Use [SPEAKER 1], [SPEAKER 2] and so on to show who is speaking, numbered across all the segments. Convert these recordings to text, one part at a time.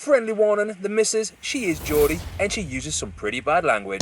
[SPEAKER 1] Friendly warning, the missus, she is Geordie and she uses some pretty bad language.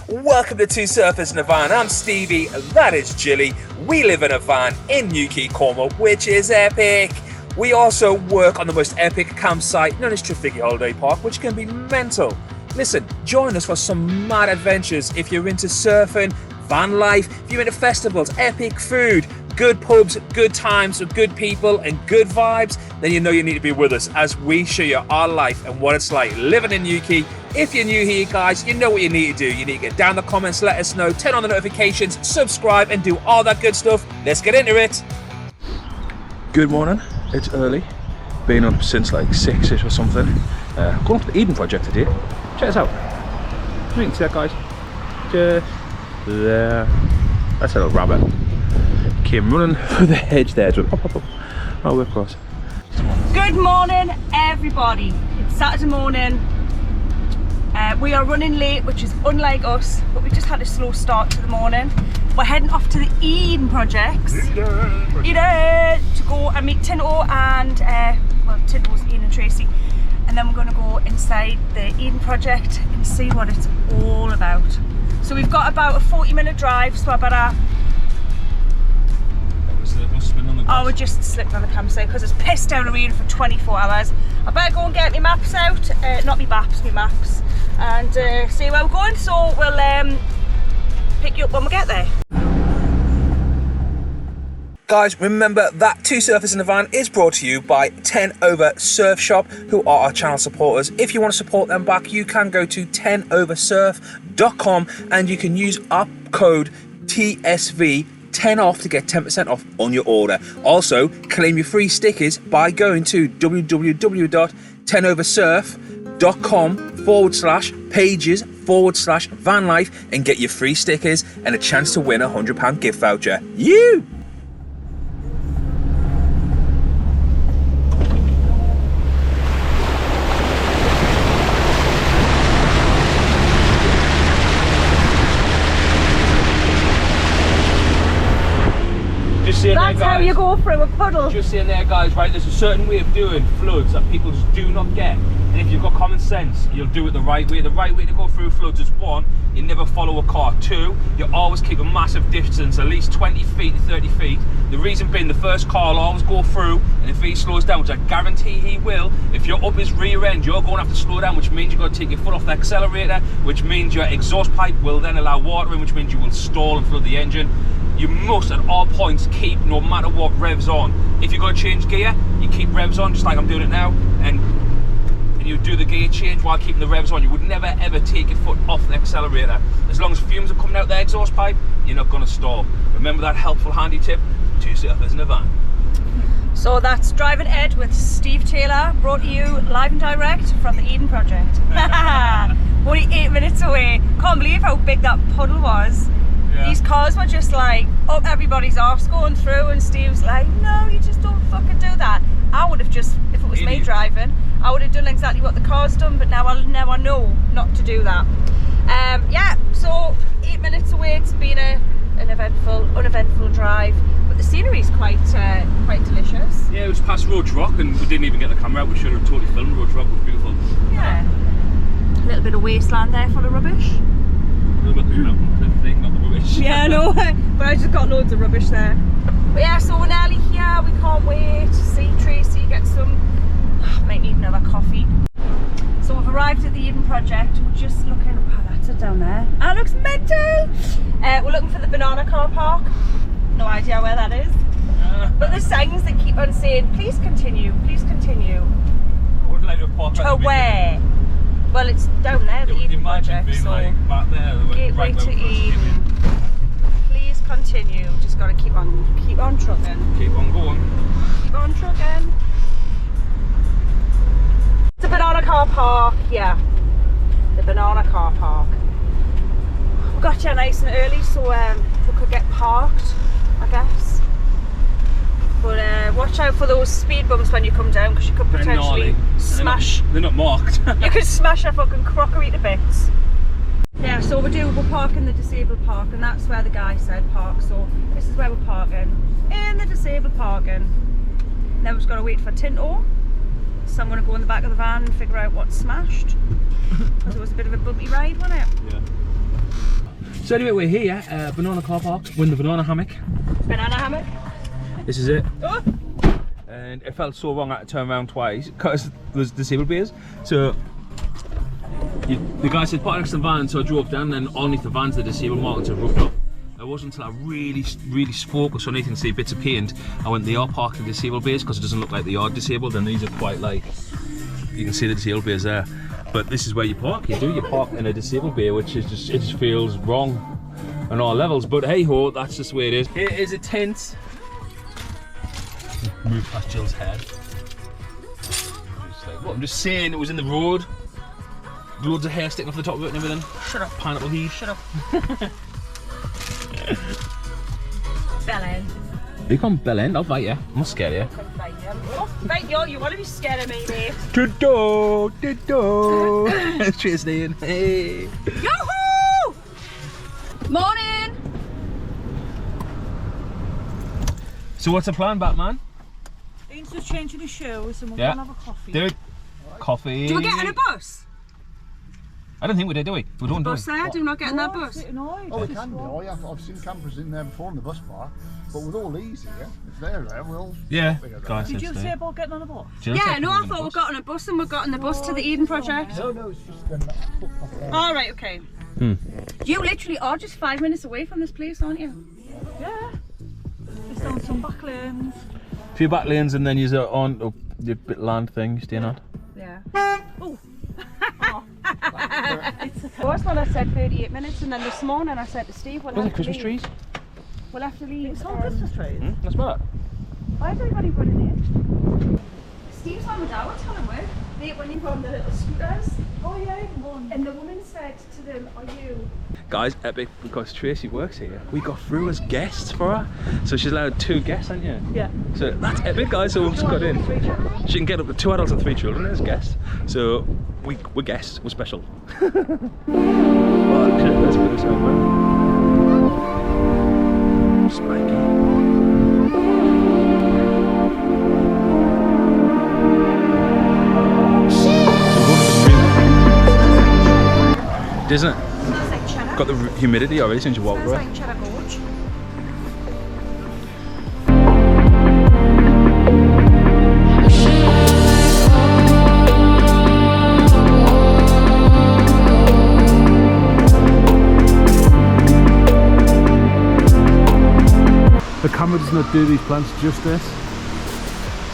[SPEAKER 1] Welcome to Two Surfers in a Van. I'm Stevie, that is Jilly. We live in a van in Newquay Cornwall, which is epic. We also work on the most epic campsite known as Trafiggy Holiday Park, which can be mental. Listen, join us for some mad adventures if you're into surfing, van life, if you're into festivals, epic food, good pubs, good times with good people and good vibes, then you know you need to be with us as we show you our life and what it's like living in Newquay. If you're new here, guys, you know what you need to do. You need to get down in the comments, let us know, turn on the notifications, subscribe and do all that good stuff. Let's get into it. Good morning. It's early. Been up since like 6ish or something. Going up to the Eden project today. Check us out. You can see that, guys. Just there. That's a little rabbit. Came running through the hedge there. Just pop, pop, pop. Oh, we're across.
[SPEAKER 2] Good morning, everybody. It's Saturday morning. We are running late, which is unlike us, but we just had a slow start to the morning. We're heading off to the Eden projects. Eden! To go and meet Tinto and, well, Tinto's Ian and Tracy. And then we're going to go inside the Eden project and see what it's all about. So we've got about a 40-minute drive, so I better... Oh, we just slipped on the campsite because it's pissed down the rain for 24 hours. I better go and get my maps out, not my maps, my maps, and see where we're going. So we'll pick you up when we get there.
[SPEAKER 1] Guys, remember that Two Surfers in a Van is brought to you by 10 Over Surf Shop, who are our channel supporters. If you want to support them back, you can go to 10oversurf.com and you can use our code TSV 10 off to get 10% off on your order. Also, claim your free stickers by going to www.10oversurf.com/pages/vanlife and get your free stickers and a chance to win a £100 gift voucher. You!
[SPEAKER 2] That's how you go through a puddle.
[SPEAKER 1] Just saying there, guys, right, there's a certain way of doing floods that people just do not get. And if you've got common sense, you'll do it the right way. The right way to go through floods is 1, you never follow a car. 2, you always keep a massive distance, at least 20 feet to 30 feet. The reason being, the first car will always go through, and if he slows down, which I guarantee he will, if you're up his rear end, you're going to have to slow down, which means you've got to take your foot off the accelerator, which means your exhaust pipe will then allow water in, which means you will stall and flood the engine. You must at all points keep, no matter what, revs on. If you're going to change gear, you keep revs on, just like I'm doing it now, and you do the gear change while keeping the revs on. You would never ever take your foot off the accelerator. As long as fumes are coming out the exhaust pipe, you're not going to stall. Remember that helpful handy tip? Two surfers in a van.
[SPEAKER 2] So that's Driving Ed with Steve Taylor, brought to you live and direct from the Eden project. Only 8 minutes away. Can't believe how big that puddle was. Yeah. These cars were just like up everybody's arse going through, and Steve's like, no, you just don't fucking do that. I would have just, if it was me driving, I would have done exactly what the car's done, but now I know not to do that. Yeah, so 8 minutes away. It's been an uneventful drive, but the scenery is quite delicious.
[SPEAKER 1] Yeah, it was past Roach Rock and we didn't even get the camera out. We should have totally filmed. Roach Rock was beautiful.
[SPEAKER 2] Yeah, a little bit of wasteland there full of rubbish.
[SPEAKER 1] A little bit of the mountain cliff thing, not the rubbish.
[SPEAKER 2] Yeah, I know, but I just got loads of rubbish there. But yeah, so we're nearly here. We can't wait to see Tracy get some. Might need another coffee. So we've arrived at the Eden project. We're just looking. Wow, that's it down there. That looks mental. We're looking for the banana car park. No idea where that is. But the signs that keep on saying, please continue, please continue.
[SPEAKER 1] I would like to park
[SPEAKER 2] to where? Well, it's down there, the Eden project. So
[SPEAKER 1] like back there,
[SPEAKER 2] gateway to Eden. Please continue. Just gotta keep on trucking.
[SPEAKER 1] Keep on going.
[SPEAKER 2] Keep on trucking. The banana car park, yeah. The banana car park. We got here nice and early, so we could get parked, I guess. But watch out for those speed bumps when you come down, because you could potentially smash.
[SPEAKER 1] They're not marked.
[SPEAKER 2] You could smash a fucking crockery to bits. Yeah, so we're parking the disabled park, and that's where the guy said park. So this is where we're parking, in the disabled parking. And then we've just got to wait for Tinto so I'm going to go in the back of the van and figure out what's smashed. Because it was a bit of a bumpy ride, wasn't it?
[SPEAKER 1] Yeah. So anyway, we're here, Banana Car Park. We're in the Banana Hammock.
[SPEAKER 2] Banana hammock.
[SPEAKER 1] This is it.
[SPEAKER 2] Oh.
[SPEAKER 1] And it felt so wrong I had to turn around twice because there's disabled beers. So the guy said park next to the van, so I drove down, and underneath the van's the disabled markings are rubbed up. It wasn't until I really focused on anything to see bits of paint, I went, they are parked in disabled bays because it doesn't look like they are disabled, and these are quite like, you can see the disabled bays there. But this is where you park, you park in a disabled bay, which is just, it just feels wrong on all levels. But hey ho, that's just the way it is. Here is a tent. Move past Jill's head. What, I'm just saying, it was in the road. Loads of hair sticking off the top of it and everything.
[SPEAKER 2] Shut up.
[SPEAKER 1] Pineapple heat.
[SPEAKER 2] Shut up. Bell end.
[SPEAKER 1] You come Bell End, I'll fight you. I'm not scared of you.
[SPEAKER 2] Fight you, you want to be scared of me, mate.
[SPEAKER 1] Do-do. Cheers, Ian. Hey.
[SPEAKER 2] Yoo-hoo! Morning!
[SPEAKER 1] So what's the plan, Batman?
[SPEAKER 2] Ian's just changing his shoes and we're
[SPEAKER 1] Yeah.
[SPEAKER 2] going to have a coffee.
[SPEAKER 1] Dude, coffee.
[SPEAKER 2] Do we get in a bus?
[SPEAKER 1] I don't think we did, do we? We don't do
[SPEAKER 2] Bus there? Do we not get in that bus?
[SPEAKER 3] Oh, we can do. Oh, yeah, I've seen campers in there before in the bus park. But with all these here, if they're there, we'll...
[SPEAKER 1] Yeah.
[SPEAKER 3] Guys,
[SPEAKER 2] Did you say about getting on a bus? Yeah, no, I thought we got on a bus and we got on the bus to the Eden Project.
[SPEAKER 3] No, it's just the footpath there.
[SPEAKER 2] All right, okay. You literally are just 5 minutes away from this place, aren't you?
[SPEAKER 4] Yeah. It's down some back lanes.
[SPEAKER 1] A few back lanes and then you're on the bit land thing you're staying on.
[SPEAKER 2] Yeah. Oh. First one I said 38 minutes, and then this morning I said to Steve, we'll
[SPEAKER 1] Those are
[SPEAKER 2] have to
[SPEAKER 1] Christmas
[SPEAKER 2] leave.
[SPEAKER 1] trees.
[SPEAKER 2] We'll have to leave.
[SPEAKER 4] It's all Christmas trees.
[SPEAKER 1] That's better.
[SPEAKER 2] Why is everybody running in? Steve's on with our telling where they when you on the little scooters.
[SPEAKER 4] Oh yeah, one.
[SPEAKER 2] And the woman said to them, "Are you?"
[SPEAKER 1] Guys, epic, because Tracy works here. We got through as guests for her. So she's allowed 2 guests, aren't you?
[SPEAKER 4] Yeah.
[SPEAKER 1] So that's epic, guys, so we've just got in. She can get up to 2 adults and 3 children as guests. So we're guests, we're special. Well, okay, let's put this over. Spiky. Isn't it?
[SPEAKER 2] Smells like cheddar.
[SPEAKER 1] Got the humidity already since you walked
[SPEAKER 2] Smells
[SPEAKER 1] through it.
[SPEAKER 2] like cheddar gorge.
[SPEAKER 1] The camera does not do these plants justice.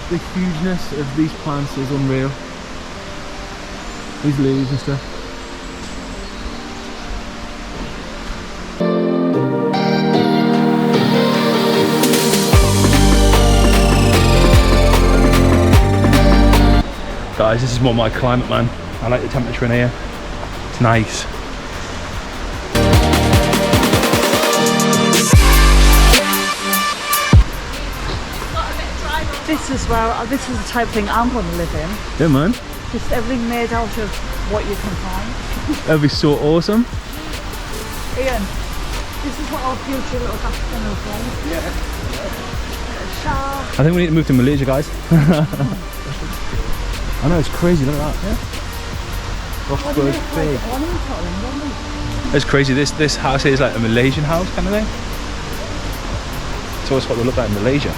[SPEAKER 1] The hugeness of these plants is unreal. These leaves and stuff. Guys, this is more my climate, man. I like the temperature in here. It's nice.
[SPEAKER 4] This is the type of thing I'm going to live in.
[SPEAKER 1] Yeah, man.
[SPEAKER 4] Just everything made out of what you can find.
[SPEAKER 1] That'd be so awesome.
[SPEAKER 4] Ian, this is what our future little African will be. Yeah.
[SPEAKER 1] I think we need to move to Malaysia, guys. I know, it's crazy, look at that. Yeah. Rockford's big. It's crazy, this house here is like a Malaysian house kind of thing. It's always what they look like in Malaysia.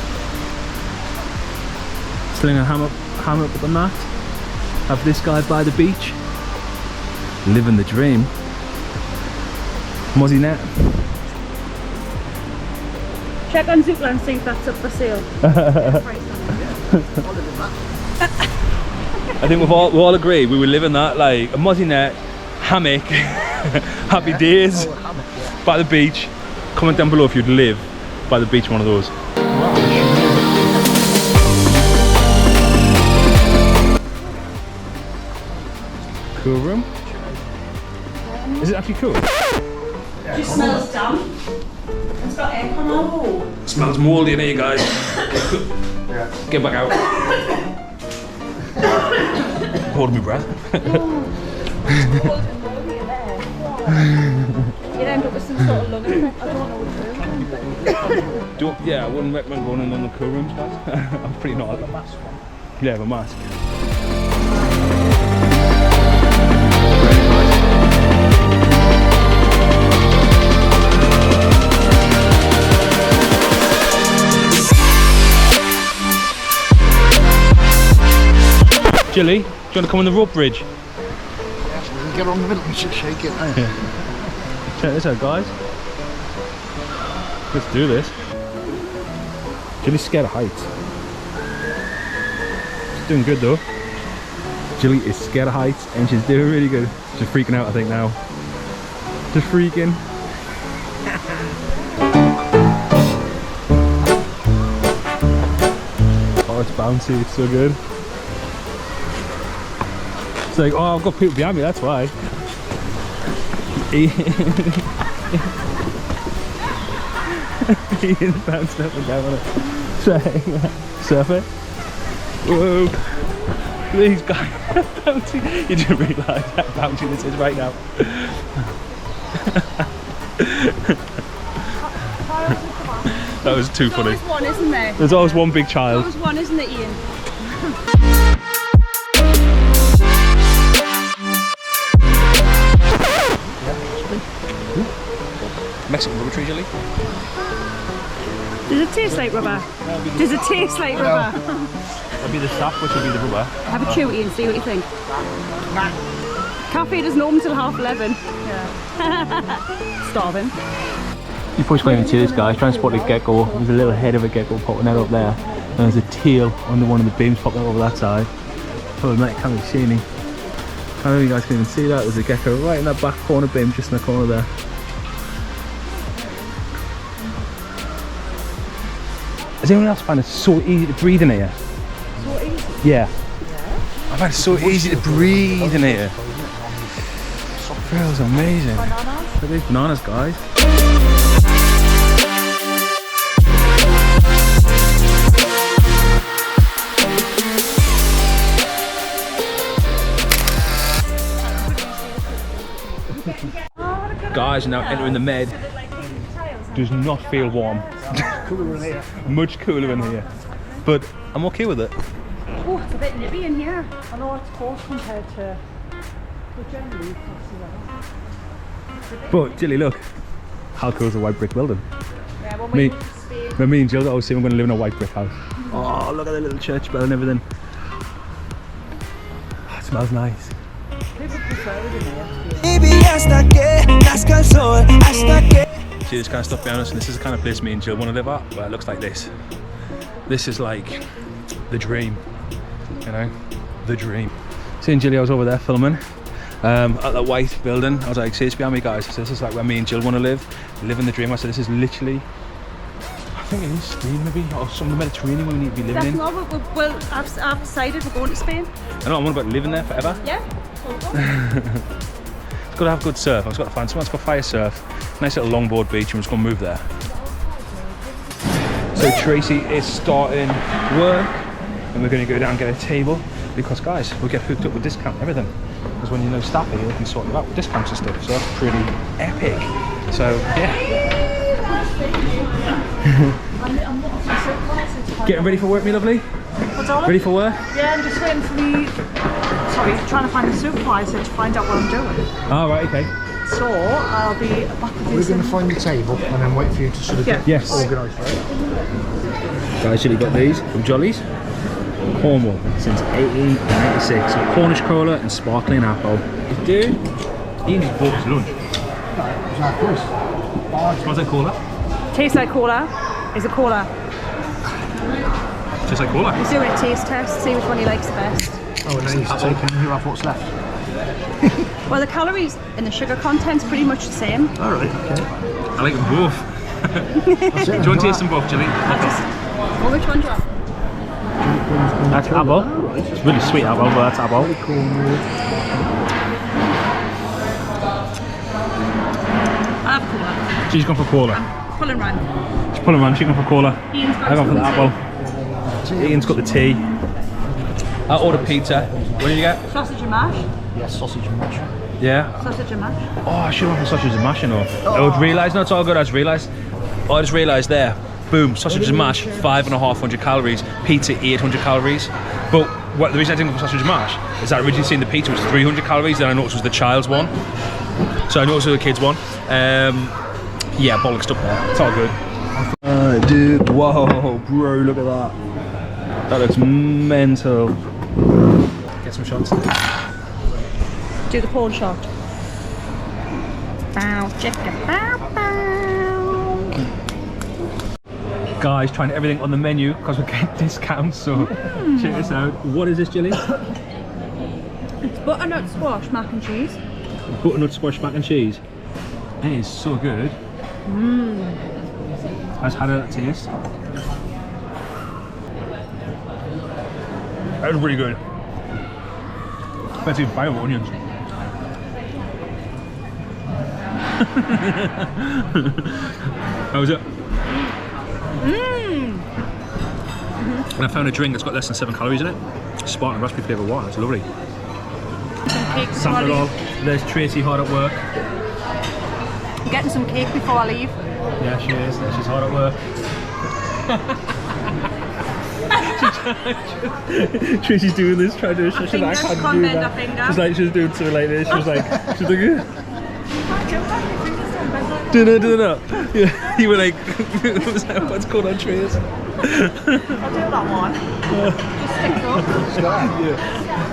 [SPEAKER 1] Sling a hammer up at the mat. Have this guy by the beach. Living the dream. Mozzie net.
[SPEAKER 4] Check on Zoopla and see if that's up for sale.
[SPEAKER 1] I think we've all agreed we would live in that, like a mozzie net, hammock, happy days, by the beach. Comment down below if you'd live by the beach, one of those. Cool room. Is it actually cool?
[SPEAKER 2] It just smells damp. It's got aircon on.
[SPEAKER 1] Smells mouldy in here, guys. Get back out. Hold my breath.
[SPEAKER 2] You'd end up with some sort of lung effect. I don't know what to do.
[SPEAKER 1] Yeah, I wouldn't recommend going in the cool rooms, guys. I'm pretty naughty. Yeah, with a mask. Jilly, do you want to come on the rope bridge?
[SPEAKER 3] Yeah, we can get on the middle and shake it. Eh?
[SPEAKER 1] Check this out, guys. Let's do this. Jilly's scared of heights. She's doing good though. Jilly is scared of heights and she's doing really good. She's freaking out, I think, now. Just freaking. Oh, it's bouncy, it's so good. It's like, oh, I've got people behind me, that's why. Ian's bouncing up and down on it. Surf it. Whoa. These guys are bouncing. You didn't realise how bouncy this is right now. That was too funny.
[SPEAKER 2] There's always one, isn't there?
[SPEAKER 1] There's always one big child.
[SPEAKER 2] There's always one, isn't there, Ian?
[SPEAKER 1] Mexican rubber tree jelly.
[SPEAKER 2] Does it taste like rubber? Does it taste like rubber?
[SPEAKER 1] That'd be the sap, which would be the rubber.
[SPEAKER 2] Have a chew, Ian, see what you think. Cafe doesn't open till 11:30. Yeah. Starving.
[SPEAKER 1] You probably can't even see this guy. He's trying to spot a gecko. There's a little head of a gecko popping out up there. And there's a tail under one of the beams popping out over that side. Oh, mate, can't really see any. I don't know if you guys can even see that. There's a gecko right in that back corner beam, just in the corner there. Has anyone else found it so easy to breathe in here?
[SPEAKER 2] So easy.
[SPEAKER 1] Yeah. I find it so easy to breathe in here. Feels amazing.
[SPEAKER 2] Bananas?
[SPEAKER 1] Look at these bananas, guys. Guys are now entering the med. Does not feel warm.
[SPEAKER 3] Cooler in here.
[SPEAKER 1] Much cooler in here. But I'm okay with it.
[SPEAKER 2] Oh, it's a bit nippy in here.
[SPEAKER 4] I know it's cold compared to the generally.
[SPEAKER 1] But Jilly, look. How cool is a white brick building?
[SPEAKER 2] Yeah, when
[SPEAKER 1] Me-
[SPEAKER 2] we moved to Spain.
[SPEAKER 1] When me and Jill always say we're going to live in a white brick house. Oh, look at the little church bell and everything. Oh, it smells nice.
[SPEAKER 4] People prefer it in here.
[SPEAKER 1] See this kind of stuff behind us, and this is the kind of place me and Jill want to live at, where it looks like this. This is like the dream, you know, the dream. See, and Jilly, I was over there filming at that white building. I was like, see this behind me, guys. So this is like where me and Jill want to live in the dream. I said, this is literally, I think it is Spain maybe, or some of the Mediterranean we need to be living in.
[SPEAKER 2] That's not, well, I've decided we're going to Spain.
[SPEAKER 1] I know, I'm on about living there forever.
[SPEAKER 2] Yeah.
[SPEAKER 1] It's got to have good surf. I've got to find someone that's got fire surf. Nice little longboard beach, and we're just going to move there. So Tracy is starting work, and we're going to go down and get a table because, guys, we'll get hooked up with discount and everything. Because when you know staff here, they can sort you out with discounts and stuff. So that's pretty epic. So yeah. Getting ready for work, me lovely?
[SPEAKER 4] What's all
[SPEAKER 1] Ready for work?
[SPEAKER 4] Yeah, I'm just waiting for the. Sorry, trying to find a supervisor to find out what I'm doing.
[SPEAKER 1] Oh, right, okay.
[SPEAKER 4] So I'll be back with
[SPEAKER 3] We're going to find the table and then wait for you to sort of get
[SPEAKER 1] Yes.
[SPEAKER 3] organised, right?
[SPEAKER 1] Guys, Jilly got these from Jolly's. Cornwall since 1896. So Cornish cola and sparkling apple. Dude, Ian just bought his lunch. Smells like cola.
[SPEAKER 2] Tastes like cola. Is it cola?
[SPEAKER 1] Just like cola.
[SPEAKER 2] He's doing a taste test, see which one he likes the best.
[SPEAKER 3] Oh, and then he's taking who have what's left.
[SPEAKER 2] Well, the calories and the sugar content's pretty much the same.
[SPEAKER 3] All right, okay.
[SPEAKER 1] I like them both. Do you want to taste them both, Jilly?
[SPEAKER 2] Well, which one do you want?
[SPEAKER 1] That's apple. It's really sweet apple, but that's apple.
[SPEAKER 2] I have cola.
[SPEAKER 1] She's gone for cola.
[SPEAKER 2] Pulling round.
[SPEAKER 1] She's pulling around, she's gone for cola.
[SPEAKER 2] Ian's got
[SPEAKER 1] I've gone for the
[SPEAKER 2] something
[SPEAKER 1] apple. Ian's got the tea. I ordered pizza. What did you get?
[SPEAKER 2] Sausage and mash.
[SPEAKER 3] Yes, sausage and mash.
[SPEAKER 1] Yeah.
[SPEAKER 2] Sausage and mash.
[SPEAKER 1] Oh, I should have gone for sausage and mash, you know. I would realise, no, it's all good, I just realised there. Boom, sausage and mash, 5,500 calories. Pizza, 800 calories. But the reason I didn't go for sausage and mash is that I originally seen the pizza was 300 calories, then I noticed it was the child's one. So I noticed it was the kid's one. Yeah, bollocks up there. It's all good. Dude, whoa, bro, look at that. That looks mental. get some shots.
[SPEAKER 2] Do the porn shot. Bow, chicken, bow, bow.
[SPEAKER 1] Guys, trying everything on the menu because we're getting discounts, so check this out. What is this, Jilly?
[SPEAKER 2] It's butternut squash mac and cheese.
[SPEAKER 1] Butternut squash mac and cheese. It is so good. Let's have a taste. That was really good. Especially fire with onions. How was it? And I found a drink that's got less than 7 calories in it. Sparkling raspberry flavour water. It's lovely.
[SPEAKER 2] Some cake before I
[SPEAKER 1] Sample it all.
[SPEAKER 2] leave.
[SPEAKER 1] There's Tracy hard at work.
[SPEAKER 2] I'm getting some cake before I leave.
[SPEAKER 1] Yeah, she is. She's hard at work. Tracy's doing this, trying to. She's like, I can't do that. She's like, she's doing something like this. She was like, she's like, do that. Yeah, you were like, what's called on Trace?
[SPEAKER 2] I'll do that one. Just stick up.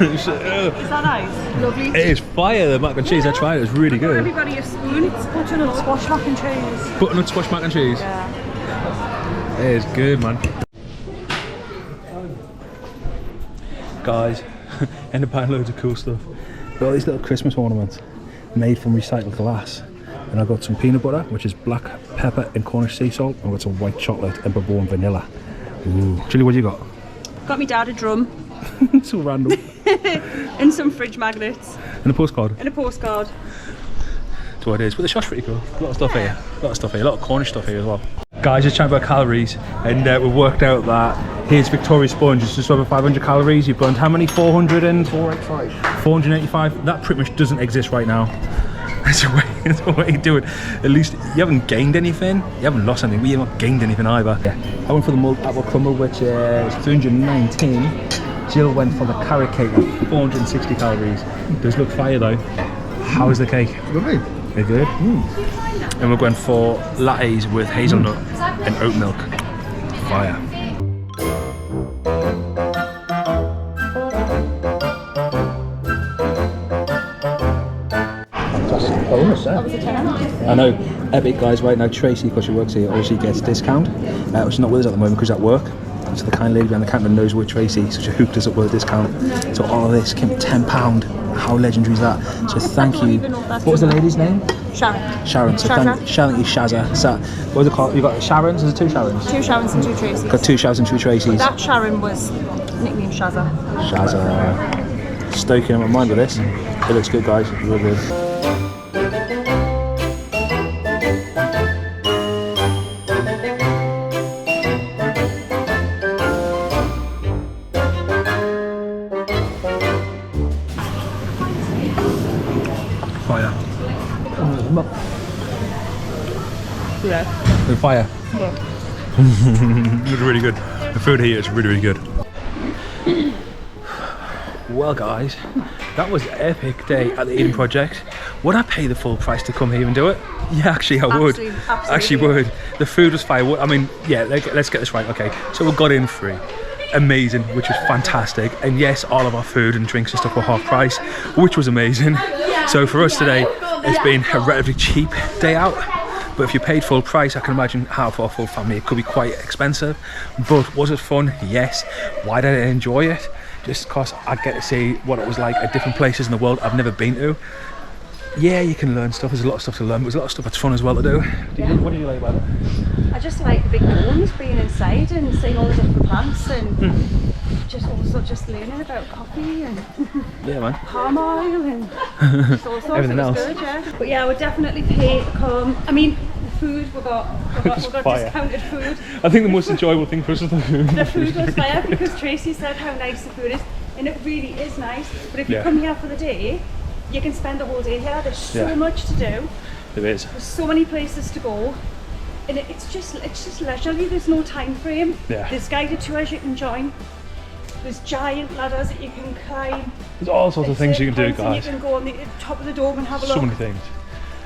[SPEAKER 2] Is that nice? Lovely.
[SPEAKER 1] It is fire, the mac and cheese. I tried it, it was really good.
[SPEAKER 2] Everybody a spoon. It's butternut squash mac and cheese.
[SPEAKER 1] Butternut squash mac and cheese?
[SPEAKER 2] Yeah.
[SPEAKER 1] It is good, man. Guys, end up buying loads of cool stuff. Got all these little Christmas ornaments made from recycled glass. And I've got some peanut butter, which is black pepper and Cornish sea salt. I've got some white chocolate and bourbon and vanilla. Ooh. Julie, what do you got?
[SPEAKER 2] Got me dad a drum.
[SPEAKER 1] So random.
[SPEAKER 2] And some fridge magnets.
[SPEAKER 1] And a postcard.
[SPEAKER 2] And a postcard.
[SPEAKER 1] That's what it is. But the shop's pretty cool. A lot of stuff here. A lot of stuff here. A lot of Cornish stuff here as well. Guys, just chatting about calories, and we've worked out that here's Victoria Sponge. It's just over 500 calories. You've burned how many? 485. 485. That pretty much doesn't exist right now. That's the way you do it. At least you haven't gained anything. You haven't lost anything. We haven't gained anything either. Yeah. I went for the mulled apple crumble, which is 319. Jill went for the carrot cake with 460 calories. Does look fire though. How is the cake?
[SPEAKER 3] Lovely.
[SPEAKER 1] They're good. And we're going for lattes with hazelnut and oat milk. Fire. Bonus, I know, epic guys. Right now, Tracy, because she works here, obviously gets a discount. She's not with us at the moment because she's at work. So the kind lady behind the counter knows we're Tracy, so she hooked us up with a discount. So all of this came £10. How legendary is that? So thank you. What was the lady's name?
[SPEAKER 2] Sharon.
[SPEAKER 1] Sharon. So thank Sharon, Shazza. So what was it called? You got Sharons? Is it 2 Sharons?
[SPEAKER 2] 2 Sharons and 2 Tracys.
[SPEAKER 1] Got 2 Sharons and 2 Tracys.
[SPEAKER 2] That Sharon was nicknamed Shazza.
[SPEAKER 1] Shazza. Stoking my mind with this. It looks good, guys. Real good. Fire.
[SPEAKER 2] Yeah.
[SPEAKER 1] Fire. It's really good. The food here is really, really good. Well guys, that was an epic day at the Eden Project. Would I pay the full price to come here and do it? Yeah, actually I would.
[SPEAKER 2] Absolutely.
[SPEAKER 1] Actually would. The food was fire. I mean, yeah, let's get this right. Okay, so we got in free. Amazing, which was fantastic. And yes, all of our food and drinks and stuff were half price, which was amazing. So for us today, it's been a relatively cheap day out. But if you paid full price, I can imagine how for a full family it could be quite expensive. But was it fun? Yes. Why did I enjoy it? Just because I get to see what it was like at different places in the world I've never been to. Yeah, you can learn stuff. There's a lot of stuff to learn, but there's a lot of stuff that's fun as well to do. What do you like about it?
[SPEAKER 2] I just like the big gardens, being inside and seeing all the different plants, and just also just learning about coffee and
[SPEAKER 1] Yeah, man.
[SPEAKER 2] palm oil and just all sorts.
[SPEAKER 1] Everything else.
[SPEAKER 2] Good, yeah. But yeah, I would definitely pay to come. I mean, the food, we got
[SPEAKER 1] fire.
[SPEAKER 2] discounted food.
[SPEAKER 1] I think the most enjoyable thing for us is the food.
[SPEAKER 2] The food was fire because Tracy said how nice the food is, and it really is nice. But if you
[SPEAKER 1] Yeah.
[SPEAKER 2] come here for the day, you can spend the whole day here. There's so
[SPEAKER 1] Yeah.
[SPEAKER 2] much to do.
[SPEAKER 1] There is.
[SPEAKER 2] There's so many places to go, and it's just leisurely. There's no time frame.
[SPEAKER 1] Yeah.
[SPEAKER 2] There's guided tours you can join. There's giant ladders that you can climb.
[SPEAKER 1] There's all sorts of things you can do,
[SPEAKER 2] Points, and
[SPEAKER 1] guys.
[SPEAKER 2] you can go on the top of the dome and have a look.
[SPEAKER 1] So many things.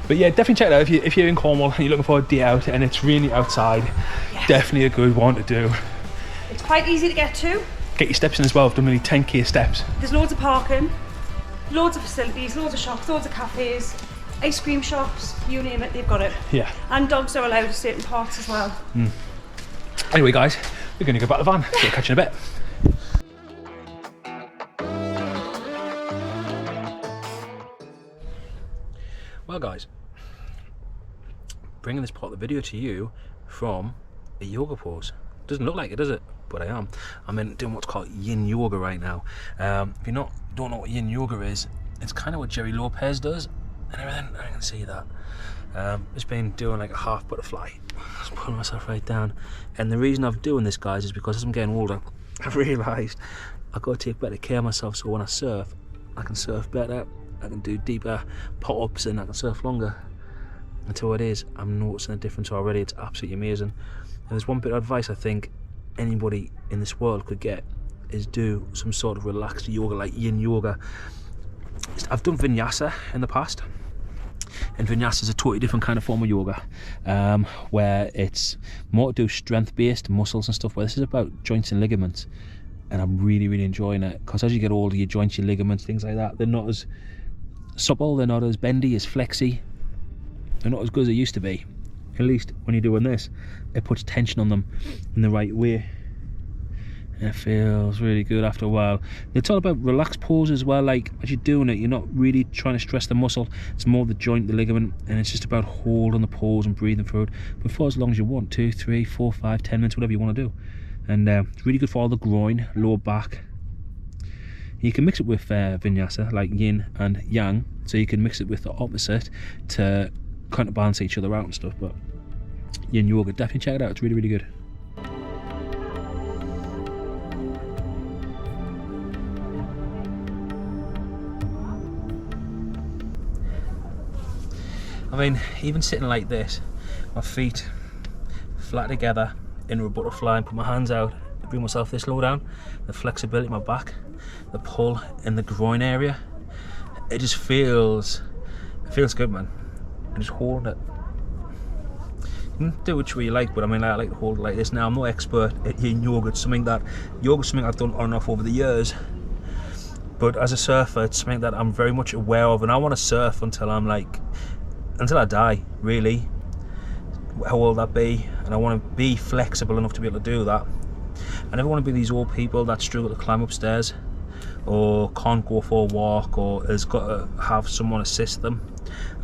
[SPEAKER 1] But yeah, definitely check it out if you're in Cornwall and you're looking for a day out and it's really outside.
[SPEAKER 2] Yes.
[SPEAKER 1] Definitely a good one to do.
[SPEAKER 2] It's quite easy to get to.
[SPEAKER 1] get your steps in as well. I've done nearly 10k steps.
[SPEAKER 2] There's loads of parking, loads of facilities, loads of shops, loads of cafes, ice cream shops, you name it, they've got it.
[SPEAKER 1] Yeah.
[SPEAKER 2] And dogs are allowed certain parts as well.
[SPEAKER 1] Anyway, guys, we're going to go back to the van. So we'll catch you in a bit. Well, guys, bringing this part of the video to you from a yoga pose. Doesn't look like it, does it? But I am. I'm doing what's called yin yoga right now. If you don't know what yin yoga is, it's kind of what Jerry Lopez does and everything. I can see that. Just been doing like a half butterfly. Just pulling myself right down. And the reason I'm doing this, guys, is because as I'm getting older, I've realised I've got to take better care of myself, so when I surf, I can surf better, I can do deeper pop-ups, and I can surf longer. Until it is, I'm noticing a difference already. It's absolutely amazing. And there's one bit of advice I think anybody in this world could get, is do some sort of relaxed yoga, like yin yoga. I've done vinyasa in the past, and vinyasa is a totally different kind of form of yoga, where it's more to do strength-based muscles and stuff, where this is about joints and ligaments. And I'm really enjoying it, because as you get older, your joints, your ligaments, things like that, they're not as supple, they're not as bendy, as flexy, they're not as good as they used to be. At least when you're doing this, it puts tension on them in the right way, and it feels really good after a while. It's all about relaxed pose as well. Like as you're doing it, you're not really trying to stress the muscle, it's more the joint, the ligament, and it's just about holding the pose and breathing through it, but for as long as you want, 2, 3, 4, 5, 10 minutes, whatever you want to do. And it's really good for all the groin, lower back. You can mix it with vinyasa, like yin and yang, so you can mix it with the opposite to counterbalance each other out and stuff. But yin yoga, definitely check it out, it's really good. I mean, even sitting like this, my feet flat together into a butterfly, and put my hands out, bring myself this low down, the flexibility in my back, the pull in the groin area, it just feels good, man. And just hold it. You can do which way you like, but I mean, I like to hold it like this. Now, I'm no expert in yoga. It's something I've done on and off over the years, but as a surfer, it's something that I'm very much aware of, and I want to surf until I die, really, how old that be. And I want to be flexible enough to be able to do that. I never want to be these old people that struggle to climb upstairs, or can't go for a walk, or has got to have someone assist them.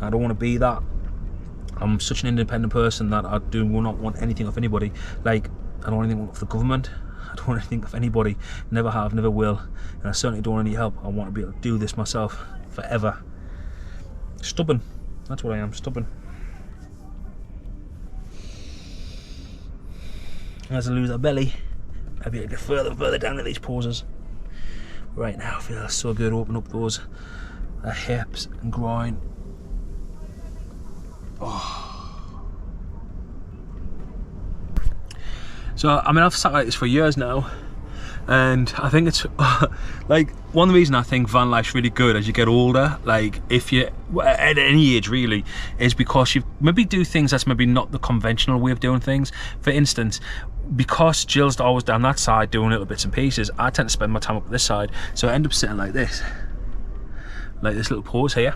[SPEAKER 1] I don't want to be that. I'm such an independent person that I do not want anything off anybody. Like, I don't want anything off the government, I don't want anything off anybody, never have, never will, and I certainly don't want any help. I want to be able to do this myself forever. Stubborn, that's what I am, stubborn. As I lose that belly, I'll be able to get further down to these poses. Right now, it feels so good. Open up those hips and groin. Oh. So, I mean, I've sat like this for years now, and I think it's like one reason I think van life's really good as you get older, like if you at any age really, is because you maybe do things that's maybe not the conventional way of doing things. For instance, because Jill's always down that side doing little bits and pieces, I tend to spend my time up this side, so I end up sitting like this little pose here.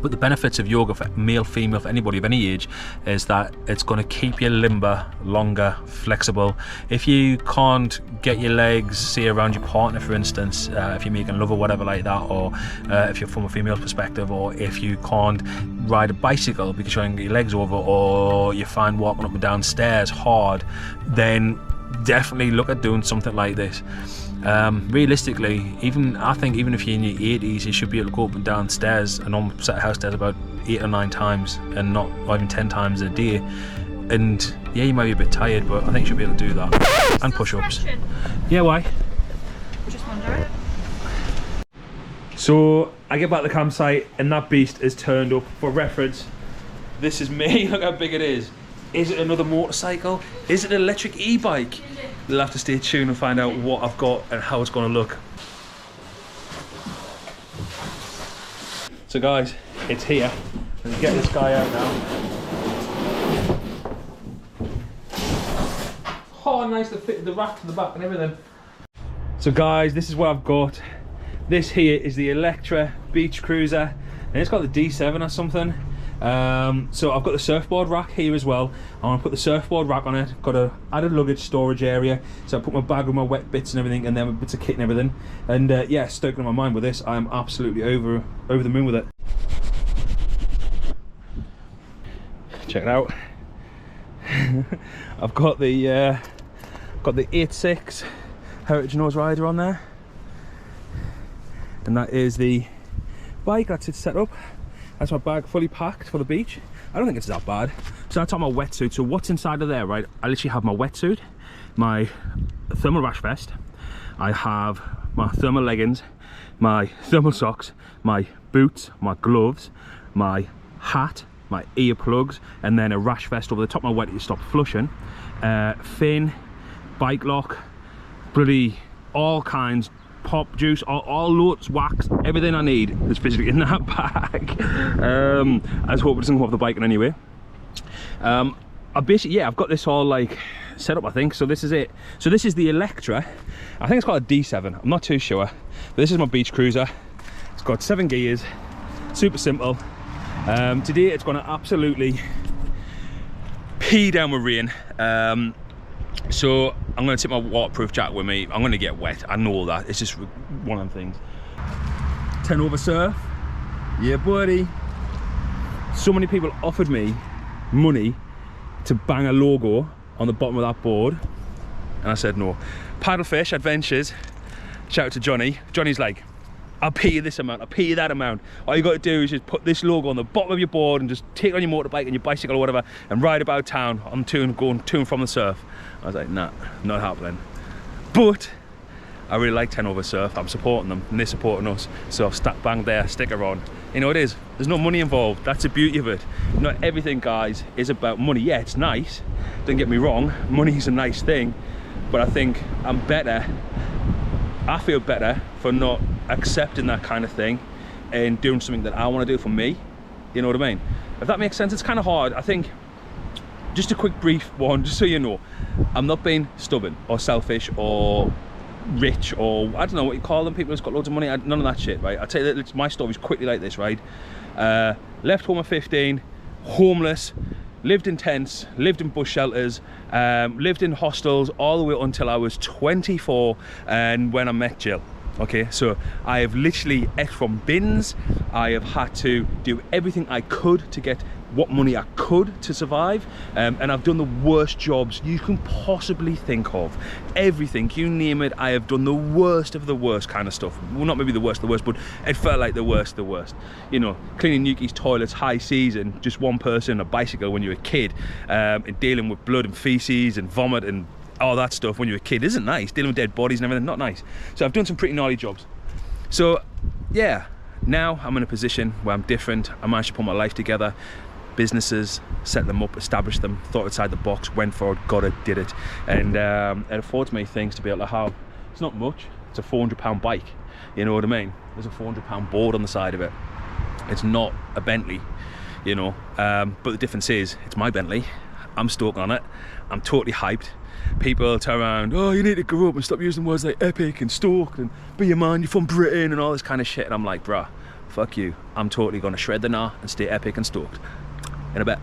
[SPEAKER 1] But the benefits of yoga for male, female, for anybody of any age, is that it's going to keep you limber, longer, flexible. If you can't get your legs, say, around your partner, for instance, if you're making love or whatever like that, or if you're from a female perspective, or if you can't ride a bicycle because you're trying to get your legs over, or you find walking up and down stairs hard, then definitely look at doing something like this. Realistically, I think even if you're in your 80s, you should be able to go up and down stairs, a normal set of house stairs, about 8 or 9 times, and not even 10 times a day. And yeah, you might be a bit tired, but I think you should be able to do that. And push-ups. Yeah, why?
[SPEAKER 2] Just wondering.
[SPEAKER 1] So I get back to the campsite and that beast is turned up. For reference, this is me. Look how big it is. Is it another motorcycle? Is it an electric e-bike? You'll have to stay tuned and find out what I've got and how it's going to look. So guys, it's here. Let's get this guy out now. Oh nice the fit the rack to the back and everything. So guys, this is what I've got. This here is the Electra Beach Cruiser, and it's got the D7 or something. So I've got the surfboard rack here as well. I'm gonna put the surfboard rack on it. Got a added luggage storage area, so I put my bag with my wet bits and everything, and then my bits of kit and everything. And yeah, stoked on my mind with this. I'm absolutely over the moon with it. Check it out. I've got the 8.6 Heritage Nose Rider on there, and that is the bike. That's it set up. That's my bag fully packed for the beach. I don't think it's that bad. So that's on my wetsuit. So what's inside of there, right? I literally have my wetsuit, my thermal rash vest, I have my thermal leggings, my thermal socks, my boots, my gloves, my hat, my earplugs, and then a rash vest over the top of my wet to stop flushing, fin, bike lock, bloody all kinds, pop juice, all loads, wax, everything I need is physically in that bag. I just hope it doesn't come off the bike in any way. I basically, yeah, I've got this all like set up, I think. So this is it. So this is the Electra. I think it's called a D7. I'm not too sure. But this is my beach cruiser. It's got 7 gears, super simple. Today it's going to absolutely pee down with rain. So I'm going to take my waterproof jacket with me. I'm going to get wet. I know that. It's just one of them things. 10 over surf. Yeah, buddy. So many people offered me money to bang a logo on the bottom of that board, and I said no. Paddlefish Adventures. Shout out to Johnny. Johnny's like, I'll pay you this amount, I'll pay you that amount. All you got to do is just put this logo on the bottom of your board and just take it on your motorbike and your bicycle or whatever and ride about town on going to and from the surf. I was like, nah, not happening. But I really like 10 over surf. I'm supporting them and they're supporting us. So I've banged their sticker on. You know, it is. There's no money involved. That's the beauty of it. Not everything, guys, is about money. Yeah, it's nice. Don't get me wrong. Money's a nice thing. But I think I'm better. I feel better for not accepting that kind of thing and doing something that I want to do for me. You know what I mean? If that makes sense, it's kind of hard. I think, just a quick brief one, just so you know, I'm not being stubborn or selfish or rich or I don't know what you call them, people who's got loads of money. None of that shit, right? I'll tell you that my story's quickly like this, right? Left home at 15, homeless, lived in tents, lived in bush shelters, lived in hostels all the way until I was 24 and when I met Jill. Okay, so I have literally ate from bins. I have had to do everything I could to get what money I could to survive, and I've done the worst jobs you can possibly think of. Everything, you name it, I have done the worst of the worst kind of stuff. Well, not maybe the worst of the worst, but it felt like the worst of the worst. You know, cleaning Newquay's toilets, high season, just one person, a bicycle when you're a kid, and dealing with blood and feces and vomit and all that stuff when you're a kid isn't nice. Dealing with dead bodies and everything, not nice. So I've done some pretty gnarly jobs. So yeah, now I'm in a position where I'm different. I managed to put my life together. Businesses, set them up, established them, thought outside the box, went for it, got it, did it. And it affords me things to be able to have. It's not much, it's a £400 bike, you know what I mean? There's a £400 board on the side of it. It's not a Bentley, you know, but the difference is, it's my Bentley. I'm stoked on it, I'm totally hyped. People turn around, oh, you need to grow up and stop using words like epic and stoked and be a man, you're from Britain and all this kind of shit. And I'm like, bruh, fuck you. I'm totally gonna shred the gnar and stay epic and stoked. In a bit.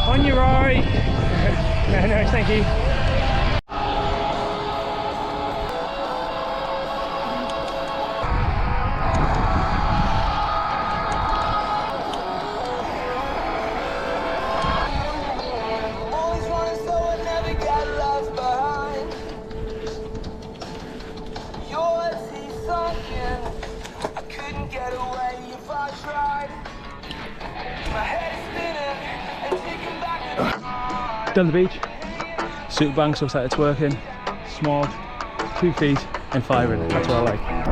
[SPEAKER 1] On your right. No, thank you.
[SPEAKER 5] Always wanted someone, never got left behind. Yours is sunken. I couldn't get away if I tried.
[SPEAKER 6] Down the beach. Super banks looks like it's working. Small, 2 feet and firing. That's what I like.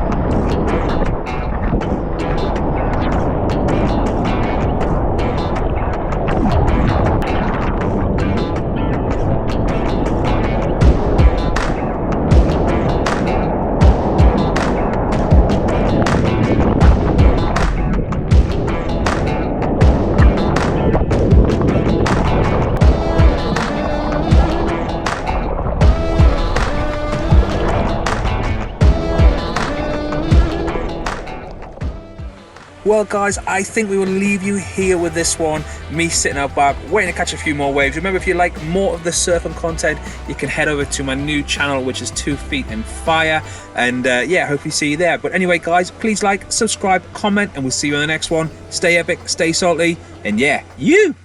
[SPEAKER 1] Well guys, I think we will leave you here with this one. Me sitting out back, waiting to catch a few more waves. Remember, if you like more of the surfing content, you can head over to my new channel, which is 2 Feet and Fire. And yeah, hopefully see you there. But anyway guys, please like, subscribe, comment, and we'll see you on the next one. Stay epic, stay salty, and yeah, you!